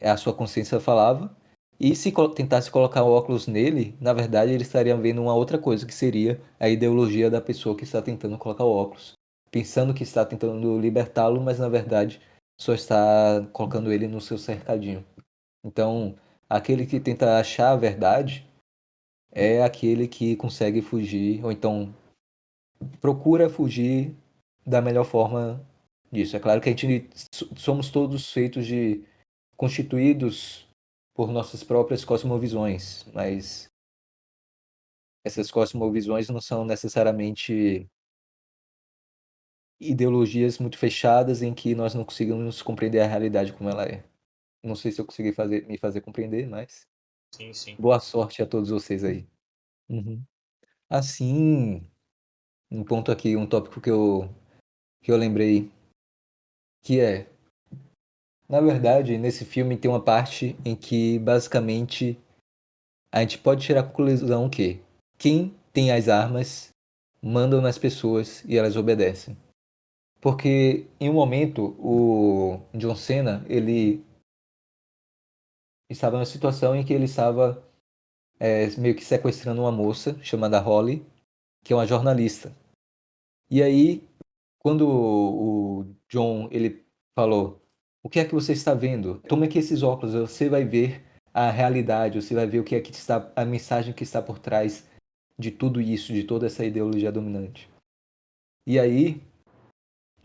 a sua consciência falava. E se tentasse colocar o óculos nele, na verdade ele estaria vendo uma outra coisa, que seria a ideologia da pessoa que está tentando colocar o óculos. Pensando que está tentando libertá-lo, mas na verdade só está colocando ele no seu cercadinho. Então, aquele que tenta achar a verdade é aquele que consegue fugir, ou então procura fugir da melhor forma disso. É claro que a gente somos todos feitos de constituídos por nossas próprias cosmovisões, mas essas cosmovisões não são necessariamente ideologias muito fechadas em que nós não conseguimos compreender a realidade como ela é. Não sei se eu consegui me fazer compreender, mas Sim, sim. boa sorte a todos vocês aí. Uhum. Assim, um ponto aqui, um tópico que eu lembrei, que é, na verdade, nesse filme tem uma parte em que basicamente a gente pode tirar a conclusão que quem tem as armas mandam nas pessoas e elas obedecem. Porque em um momento o John Cena, ele estava numa situação em que ele estava meio que sequestrando uma moça chamada Holly, que é uma jornalista. E aí, quando o John ele falou: "O que é que você está vendo? Tome aqui esses óculos, você vai ver a realidade, você vai ver o que é que está a mensagem que está por trás de tudo isso, de toda essa ideologia dominante." E aí,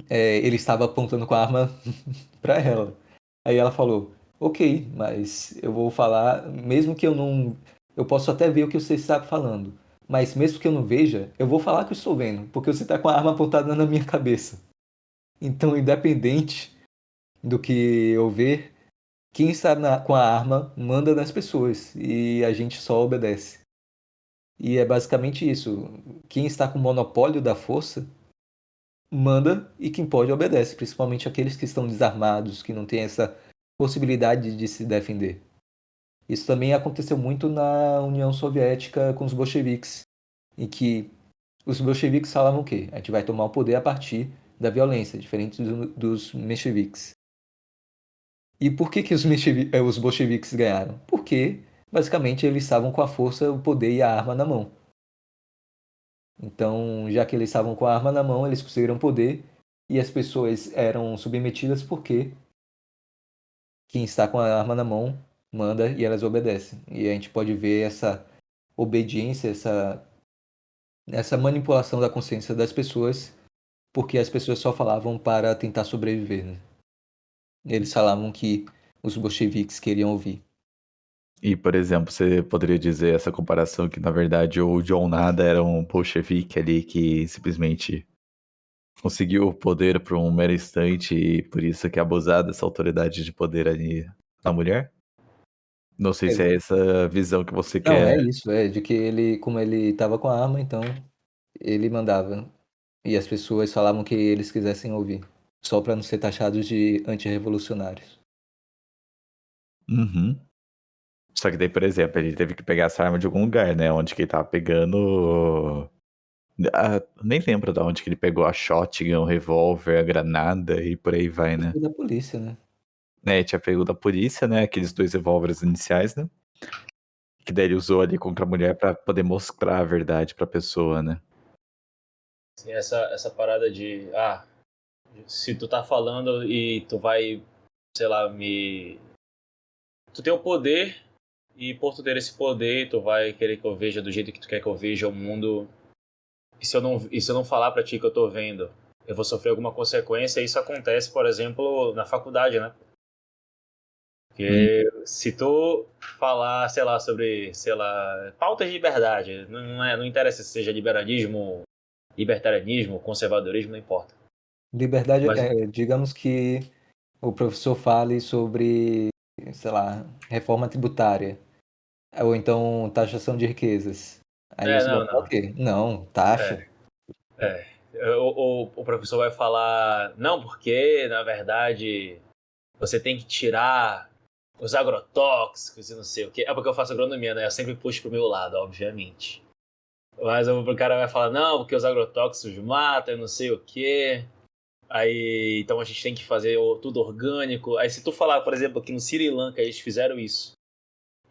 ele estava apontando com a arma para ela. Aí ela falou: "Ok, mas eu vou falar, mesmo que eu não. Eu posso até ver o que você está falando, mas mesmo que eu não veja, eu vou falar que eu estou vendo, porque você está com a arma apontada na minha cabeça. Então, independente do que eu ver, quem está com a arma manda nas pessoas e a gente só obedece." E é basicamente isso. Quem está com o monopólio da força manda e quem pode obedece, principalmente aqueles que estão desarmados, que não têm essa possibilidade de se defender. Isso também aconteceu muito na União Soviética com os bolcheviques, em que os bolcheviques falavam o quê? A gente vai tomar o poder a partir da violência, diferente dos mencheviques. E por que que os bolcheviques ganharam? Porque, basicamente, eles estavam com a força, o poder e a arma na mão. Então, já que eles estavam com a arma na mão, eles conseguiram poder e as pessoas eram submetidas porque quem está com a arma na mão manda e elas obedecem. E a gente pode ver essa obediência, essa manipulação da consciência das pessoas, porque as pessoas só falavam para tentar sobreviver, né? Eles falavam que os bolcheviques queriam ouvir. E, por exemplo, você poderia dizer essa comparação que, na verdade, o John Nada era um bolchevique ali que simplesmente conseguiu o poder por um mero instante e por isso que abusar dessa autoridade de poder ali na mulher? Não sei É, se é essa visão que você não, é quer. isso, é de que ele, como ele estava com a arma, então ele mandava. E as pessoas falavam o que eles quisessem ouvir, só para não ser taxados de antirrevolucionários. Uhum. Só que daí, por exemplo, ele teve que pegar essa arma de algum lugar, né? Onde que ele tava pegando. Nem lembro de onde que ele pegou a shotgun, o revólver, a granada e por aí vai, Isso né? foi da polícia, né? Né, tinha pego da polícia, né? Aqueles dois revólveres iniciais, né? Que daí ele usou ali contra a mulher pra poder mostrar a verdade pra pessoa, né? Assim, essa parada de, se tu tá falando e tu vai, sei lá, tu tem o poder e por tu ter esse poder, tu vai querer que eu veja do jeito que tu quer que eu veja o mundo. E se eu não falar pra ti que eu tô vendo, eu vou sofrer alguma consequência. Isso acontece, por exemplo, na faculdade, né? Hum. Porque se tu falar, sei lá, sobre, sei lá, pautas de liberdade, não interessa se seja liberalismo, libertarianismo, conservadorismo, não importa. Liberdade, Mas, digamos que o professor fale sobre, sei lá, reforma tributária, ou então taxação de riquezas. Aí você vai não, falar o não. quê? Não, taxa. É, é. O professor vai falar, não, porque, na verdade, você tem que tirar os agrotóxicos e não sei o quê. É porque eu faço agronomia, né? Eu sempre puxo pro meu lado, obviamente. Mas o cara vai falar, não, porque os agrotóxicos matam e não sei o quê. Aí, então a gente tem que fazer tudo orgânico. Aí se tu falar, por exemplo, que no Sri Lanka eles fizeram isso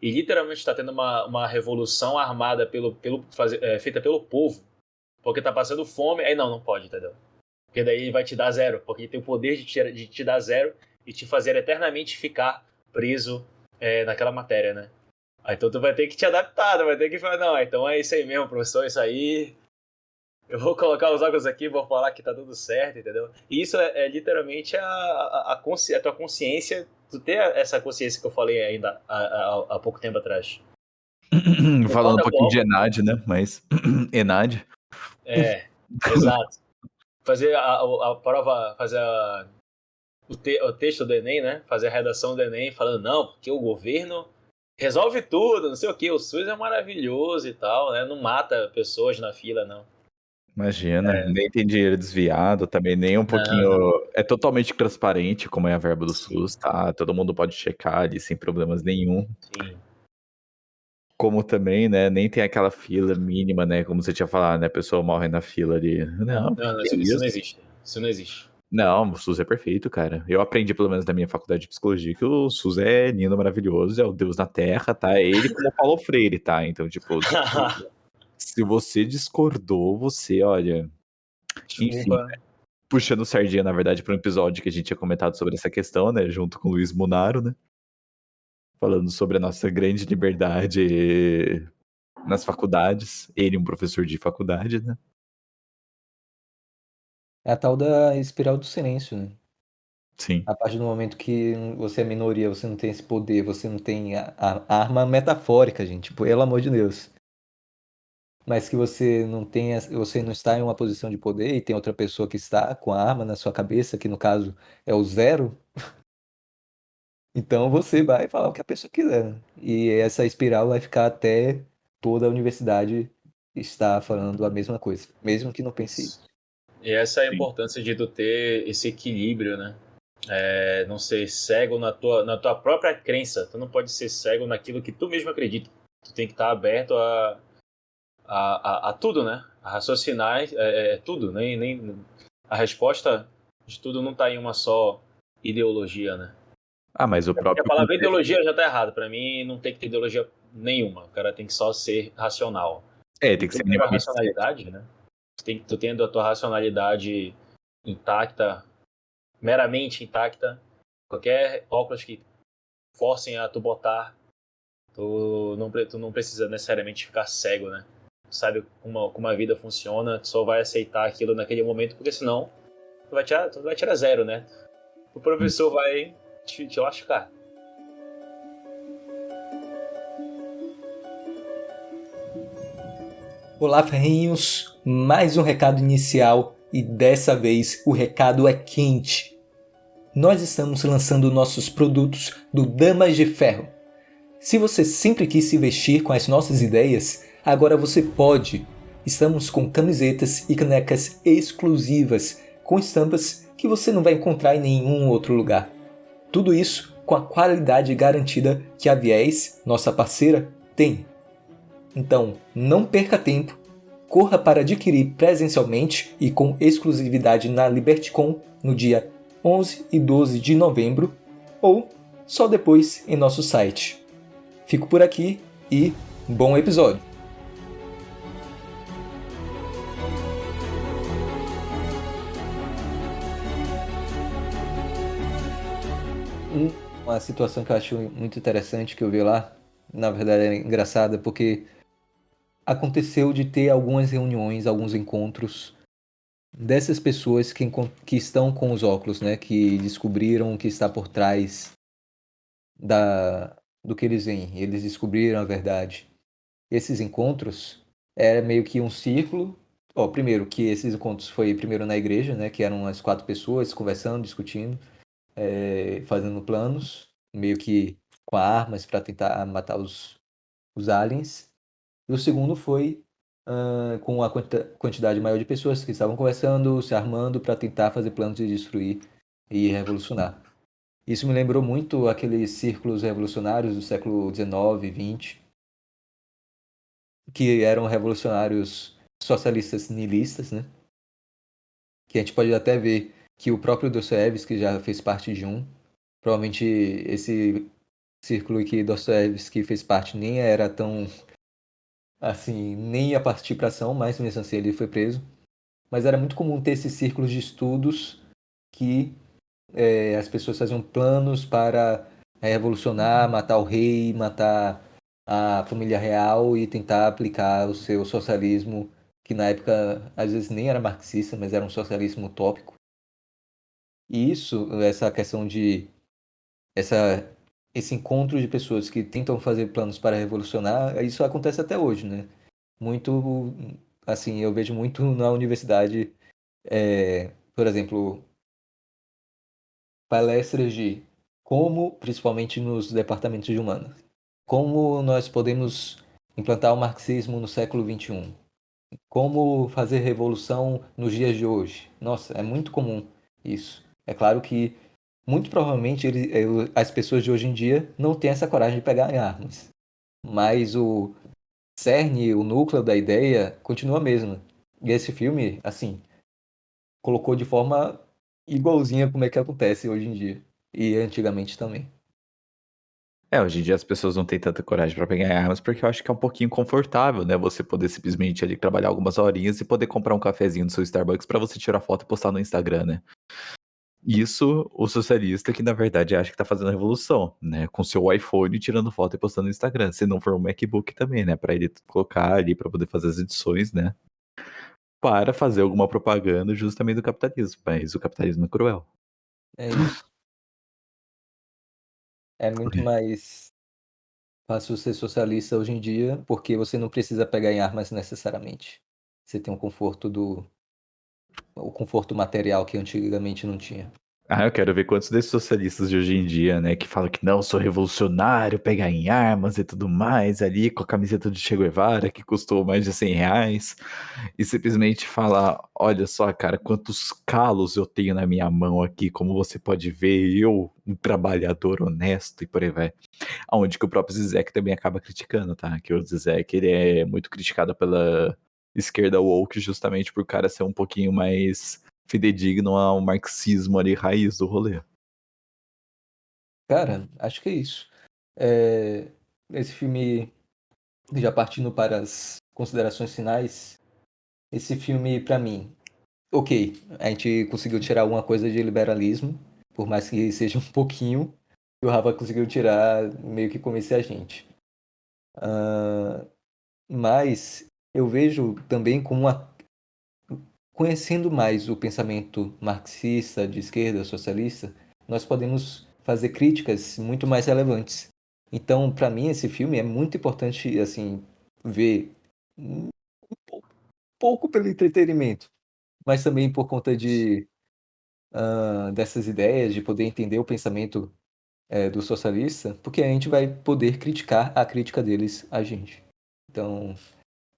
e literalmente está tendo uma revolução armada feita pelo povo, porque tá passando fome, aí não pode, entendeu? Porque daí ele vai te dar zero, porque ele tem o poder de te dar zero e te fazer eternamente ficar preso naquela matéria, né? Aí, então tu vai ter que te adaptar, tu vai ter que falar, não, então é isso aí mesmo, professor, isso aí. Eu vou colocar os óculos aqui, vou falar que tá tudo certo, entendeu? E isso é literalmente a tua consciência, tu ter essa consciência que eu falei ainda há pouco tempo atrás. Falando um Concorda pouquinho de com Enad, né? Mas Enad. exato. Fazer a prova, fazer o texto do Enem, né? Fazer a redação do Enem falando, não, porque o governo resolve tudo, não sei o quê, o SUS é maravilhoso e tal, né? Não mata pessoas na fila, não. Imagina, nem tem dinheiro desviado também, nem um pouquinho. Não, É totalmente transparente como é a verba do sim, SUS, tá? Todo mundo pode checar ali sem problemas nenhum. sim. Como também, né, nem tem aquela fila mínima, né, como você tinha falado, né, a pessoa morre na fila ali. Não, Não, que isso não isso? existe. Isso não existe. Não, o SUS é perfeito, cara. Eu aprendi, pelo menos na minha faculdade de psicologia, que o SUS é lindo, maravilhoso, é o Deus na Terra, tá? É ele como Paulo Freire, tá? Então, tipo, se você discordou, você, olha, enfim, Desculpa. puxando sardinha, na verdade, para um episódio que a gente tinha comentado sobre essa questão, né, junto com o Luiz Munaro, né, falando sobre a nossa grande liberdade nas faculdades, ele um professor de faculdade, né. É a tal da espiral do silêncio, né? Sim, A partir do momento que você é minoria, você não tem esse poder, você não tem a arma metafórica, gente, pelo amor de Deus. Mas que você não tenha, você não está em uma posição de poder e tem outra pessoa que está com a arma na sua cabeça, que no caso é o zero, então você vai falar o que a pessoa quiser, né? E essa espiral vai ficar até toda a universidade estar falando a mesma coisa, mesmo que não pense. Isso. E essa é a sim. importância de tu ter esse equilíbrio, né? Não ser cego na tua própria crença. Tu não pode ser cego naquilo que tu mesmo acredita. Tu tem que estar aberto a tudo, né? A raciocinar tudo. Nem, a resposta de tudo não está em uma só ideologia, né? Ah, mas o Porque a próprio palavra conte ideologia já tá errada. Pra mim, não tem que ter ideologia nenhuma. O cara tem que só ser racional. E tem que tu ser tendo a minimamente cético. racionalidade, né? Tu tendo a tua racionalidade intacta, meramente intacta, qualquer óculos que forcem a tu botar, tu não precisa necessariamente ficar cego, né? Tu sabe como a vida funciona, tu só vai aceitar aquilo naquele momento, porque senão tu vai tirar zero, né? O Hum. professor vai te lascar. Olá, ferrinhos! Mais um recado inicial e dessa vez o recado é quente. Nós estamos lançando nossos produtos do Damas de Ferro. Se você sempre quis se vestir com as nossas ideias, agora você pode. Estamos com camisetas e canecas exclusivas, com estampas que você não vai encontrar em nenhum outro lugar. Tudo isso com a qualidade garantida que a Viés, nossa parceira, tem. Então, não perca tempo, corra para adquirir presencialmente e com exclusividade na LibertyCon no dia 11 e 12 de novembro ou só depois em nosso site. Fico por aqui e bom episódio! Uma situação que eu acho muito interessante que eu vi lá, na verdade é engraçada porque aconteceu de ter algumas reuniões, alguns encontros dessas pessoas que estão com os óculos, né, que descobriram o que está por trás do que eles veem. Eles descobriram a verdade. Esses encontros era meio que um círculo. Primeiro que esses encontros foi primeiro na igreja, né, que eram as 4 pessoas conversando, discutindo, fazendo planos, meio que com armas para tentar matar os aliens. E o segundo foi com a quantidade maior de pessoas que estavam conversando, se armando para tentar fazer planos de destruir e revolucionar. Isso me lembrou muito aqueles círculos revolucionários do século XIX e XX, que eram revolucionários socialistas nihilistas, né? Que a gente pode até ver que o próprio Dostoiévski já fez parte de um. Provavelmente esse círculo que Dostoiévski fez parte nem era tão, assim, nem ia partir para ação, mas mesmo assim ele foi preso. Mas era muito comum ter esses círculos de estudos que as pessoas faziam planos para revolucionar, matar o rei, matar a família real e tentar aplicar o seu socialismo, que na época às vezes nem era marxista, mas era um socialismo utópico. E isso, essa questão de essa esse encontro de pessoas que tentam fazer planos para revolucionar, isso acontece até hoje, né? Muito, assim, eu vejo muito na universidade, por exemplo, palestras de como, principalmente nos departamentos de humanas, como nós podemos implantar o marxismo no século XXI, como fazer revolução nos dias de hoje. Nossa, é muito comum isso. É claro que, muito provavelmente, as pessoas de hoje em dia não têm essa coragem de pegar em armas, mas o cerne, o núcleo da ideia continua a mesma. E esse filme, assim, colocou de forma igualzinha como é que acontece hoje em dia. E antigamente também. Hoje em dia as pessoas não têm tanta coragem pra pegar armas, porque eu acho que é um pouquinho confortável, né? Você poder simplesmente ali trabalhar algumas horinhas e poder comprar um cafezinho no seu Starbucks pra você tirar foto e postar no Instagram, né? Isso, o socialista que na verdade acha que tá fazendo a revolução, né? Com seu iPhone tirando foto e postando no Instagram. Se não for um MacBook também, né? Pra ele colocar ali pra poder fazer as edições, né? Para fazer alguma propaganda justamente do capitalismo. Mas o capitalismo é cruel. É isso. É muito mais fácil ser socialista hoje em dia, porque você não precisa pegar em armas necessariamente. Você tem o conforto material que antigamente não tinha. Ah, eu quero ver quantos desses socialistas de hoje em dia, né, que falam que não, sou revolucionário, pegar em armas e tudo mais, ali com a camiseta de Che Guevara, que custou mais de R$ 100, e simplesmente falar, olha só, cara, quantos calos eu tenho na minha mão aqui, como você pode ver, eu, um trabalhador honesto, e por aí vai. Aonde que o próprio Zizek também acaba criticando, tá? Que o Zizek, ele é muito criticado pela esquerda woke justamente por o cara ser um pouquinho mais fidedigno ao marxismo ali, raiz do rolê. Cara, acho que é isso. É, esse filme, já partindo para as considerações finais, esse filme, pra mim, ok, a gente conseguiu tirar alguma coisa de liberalismo, por mais que seja um pouquinho, e o Rafa conseguiu tirar, meio que convencer a gente. Mas eu vejo também como conhecendo mais o pensamento marxista, de esquerda, socialista, nós podemos fazer críticas muito mais relevantes. Então, para mim, esse filme é muito importante, assim, ver um pouco pelo entretenimento, mas também por conta dessas ideias, de poder entender o pensamento do socialista, porque a gente vai poder criticar a crítica deles a gente. Então,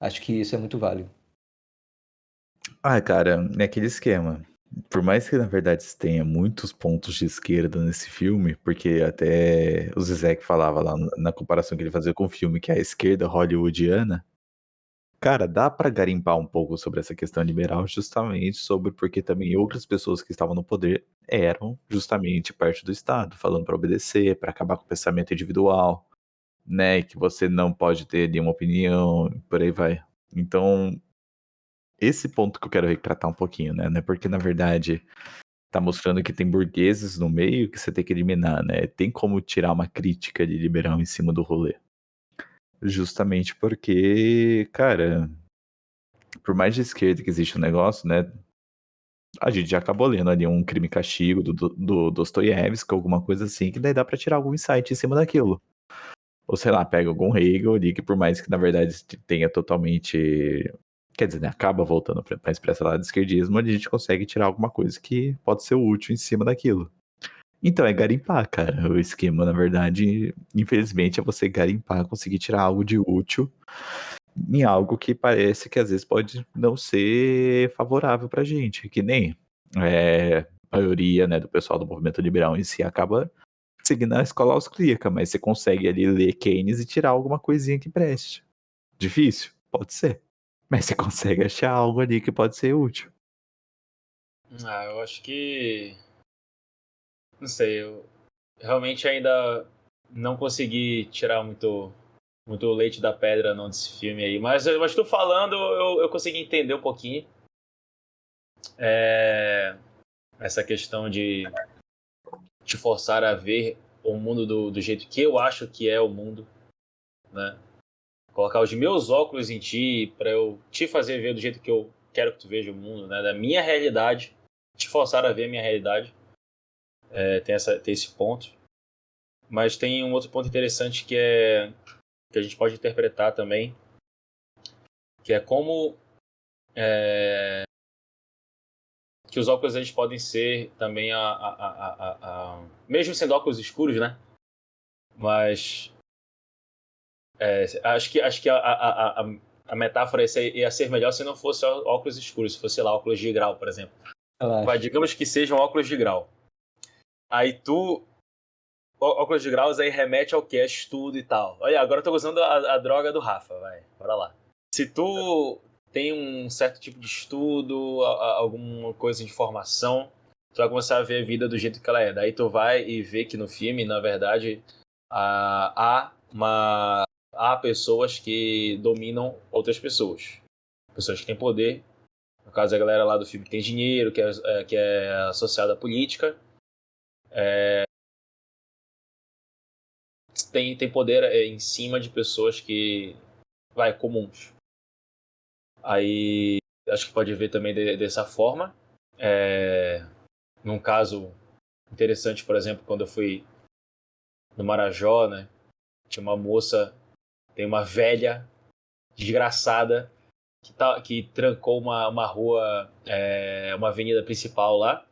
acho que isso é muito válido. Ah, cara, é aquele esquema. Por mais que na verdade tenha muitos pontos de esquerda nesse filme, porque até o Zizek falava lá na comparação que ele fazia com o filme, que é a esquerda hollywoodiana, cara, dá pra garimpar um pouco sobre essa questão liberal, justamente sobre porque também outras pessoas que estavam no poder eram justamente parte do Estado, falando pra obedecer, pra acabar com o pensamento individual, né, que você não pode ter nenhuma opinião, por aí vai. Então, esse ponto que eu quero retratar um pouquinho, né, porque na verdade tá mostrando que tem burgueses no meio que você tem que eliminar, né, tem como tirar uma crítica de liberal em cima do rolê. Justamente porque, cara, por mais de esquerda que existe um negócio, né, a gente já acabou lendo ali um Crime e Castigo do Dostoiévski, alguma coisa assim, que daí dá pra tirar algum insight em cima daquilo. Ou sei lá, pega algum Hegel ali, que por mais que na verdade tenha totalmente. Quer dizer, né, acaba voltando pra expressa lá do esquerdismo, a gente consegue tirar alguma coisa que pode ser útil em cima daquilo. Então é garimpar, cara. O esquema, na verdade, infelizmente, é você garimpar, conseguir tirar algo de útil em algo que parece que às vezes pode não ser favorável pra gente, que nem a maioria, né, do pessoal do movimento liberal em si acaba seguindo a escola austríaca, mas você consegue ali ler Keynes e tirar alguma coisinha que preste. Difícil? Pode ser. Mas você consegue achar algo ali que pode ser útil. Eu acho que. Não sei, eu realmente ainda não consegui tirar muito leite da pedra não desse filme aí. Mas tu falando, eu consegui entender um pouquinho. Essa questão de te forçar a ver o mundo do jeito que eu acho que é o mundo, né? Colocar os meus óculos em ti para eu te fazer ver do jeito que eu quero que tu veja o mundo, né? Da minha realidade, te forçar a ver a minha realidade. Tem esse ponto. Mas tem um outro ponto interessante que a gente pode interpretar também, que é como que os óculos eles podem ser também mesmo sendo óculos escuros, né? Mas acho que a metáfora ia ser melhor se não fosse óculos escuros, se fosse, sei lá, óculos de grau, por exemplo. Vai, digamos que sejam óculos de grau. Aí óculos de graus aí remete ao que é estudo e tal. Olha, agora eu tô usando a droga do Rafa, vai, bora lá. Se tu tem um certo tipo de estudo, alguma coisa de formação, tu vai começar a ver a vida do jeito que ela é. Daí tu vai e vê que no filme, na verdade, há pessoas que dominam outras pessoas. Pessoas que têm poder. No caso, a galera lá do filme que tem dinheiro, que é associada à política. Tem poder em cima de pessoas comuns. Aí, acho que pode ver também dessa forma. Num caso interessante, por exemplo, quando eu fui no Marajó, né? Tinha uma moça, tem uma velha desgraçada que trancou uma rua, uma avenida principal lá,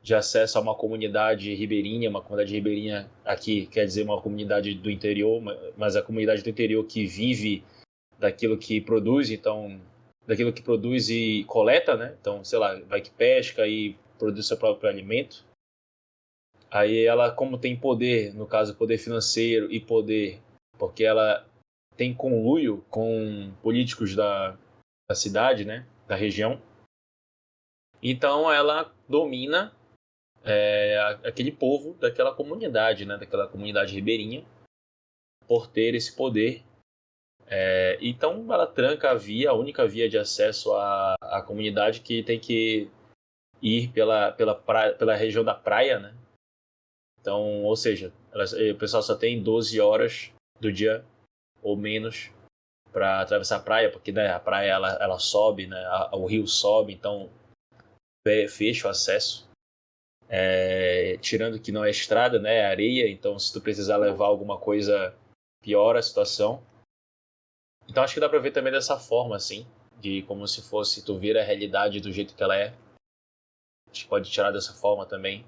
de acesso a uma comunidade ribeirinha. Uma comunidade ribeirinha aqui quer dizer uma comunidade do interior, mas a comunidade do interior que vive daquilo que produz, então, daquilo que produz e coleta, né? Então, sei lá, vai que pesca e produz seu próprio alimento. Aí ela, como tem poder, no caso, poder financeiro e poder, porque ela tem conluio com políticos da cidade, né? Da região. Então, ela domina aquele povo daquela comunidade, né? Daquela comunidade ribeirinha, por ter esse poder. Então ela tranca a única via de acesso à comunidade, que tem que ir pela região da praia, né? Então, ou seja, o pessoal só tem 12 horas do dia ou menos para atravessar a praia, porque, né, a praia ela sobe, né? O rio sobe, então fecha o acesso. Tirando que não é estrada, né? É areia, então se tu precisar levar alguma coisa, piora a situação. Então acho que dá pra ver também dessa forma, assim, de como se fosse tu ver a realidade do jeito que ela é. A gente pode tirar dessa forma também.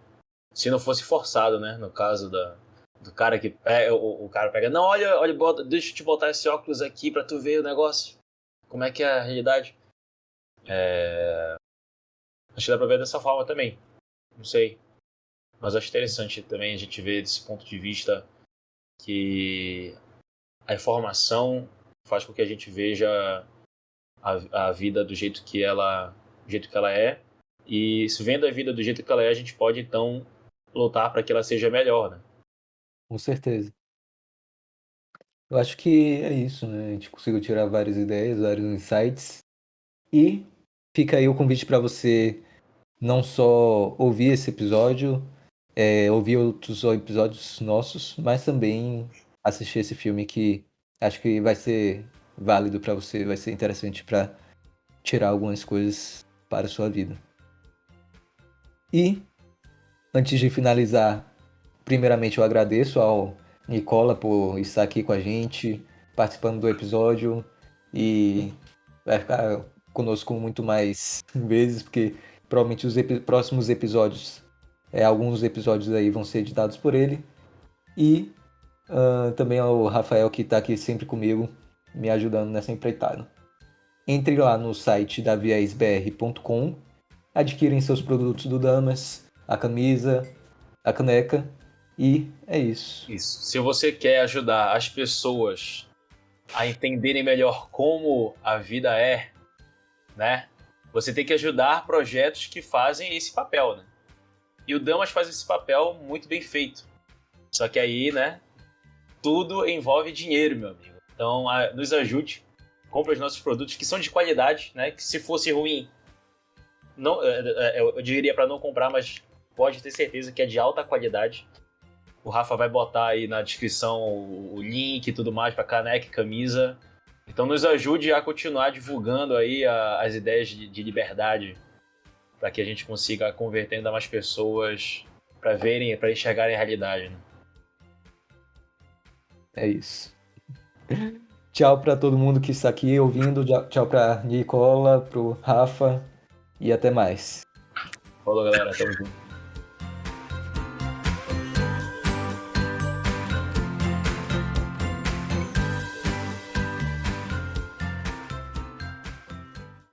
Se não fosse forçado, né? No caso do cara que... o cara pega... Não, olha, deixa eu te botar esse óculos aqui pra tu ver o negócio. Como é que é a realidade. Acho que dá pra ver dessa forma também. Não sei. Mas acho interessante também a gente ver desse ponto de vista que a informação faz com que a gente veja a vida do jeito que ela é. E se vendo a vida do jeito que ela é, a gente pode então lutar para que ela seja melhor, né? Com certeza. Eu acho que é isso, né? A gente conseguiu tirar várias ideias, vários insights. E fica aí o convite para você não só ouvir esse episódio, ouvir outros episódios nossos, mas também assistir esse filme, que acho que vai ser válido para você, vai ser interessante para tirar algumas coisas para a sua vida. E, antes de finalizar, primeiramente eu agradeço ao Nicola por estar aqui com a gente, participando do episódio, e vai ficar conosco muito mais vezes, porque provavelmente os próximos episódios, alguns episódios aí vão ser editados por ele. E também ao Rafael, que está aqui sempre comigo, me ajudando nessa empreitada. Entre lá no site daviesbr.com, adquirem seus produtos do Damas, a camisa, a caneca, e é isso. Isso. Se você quer ajudar as pessoas a entenderem melhor como a vida é, né? Você tem que ajudar projetos que fazem esse papel, né? E o Damas faz esse papel muito bem feito. Só que aí, né? tudo envolve dinheiro, meu amigo. Então, nos ajude, compre os nossos produtos que são de qualidade, né? Que se fosse ruim, não, eu diria para não comprar, mas pode ter certeza que é de alta qualidade. O Rafa vai botar aí na descrição o link e tudo mais para caneca e camisa. Então nos ajude a continuar divulgando aí as ideias de liberdade para que a gente consiga converter ainda mais pessoas para verem, para enxergarem a realidade. Né? É isso. Tchau para todo mundo que está aqui ouvindo. Tchau para Nicola, pro Rafa e até mais. Falou, galera. Tamo junto.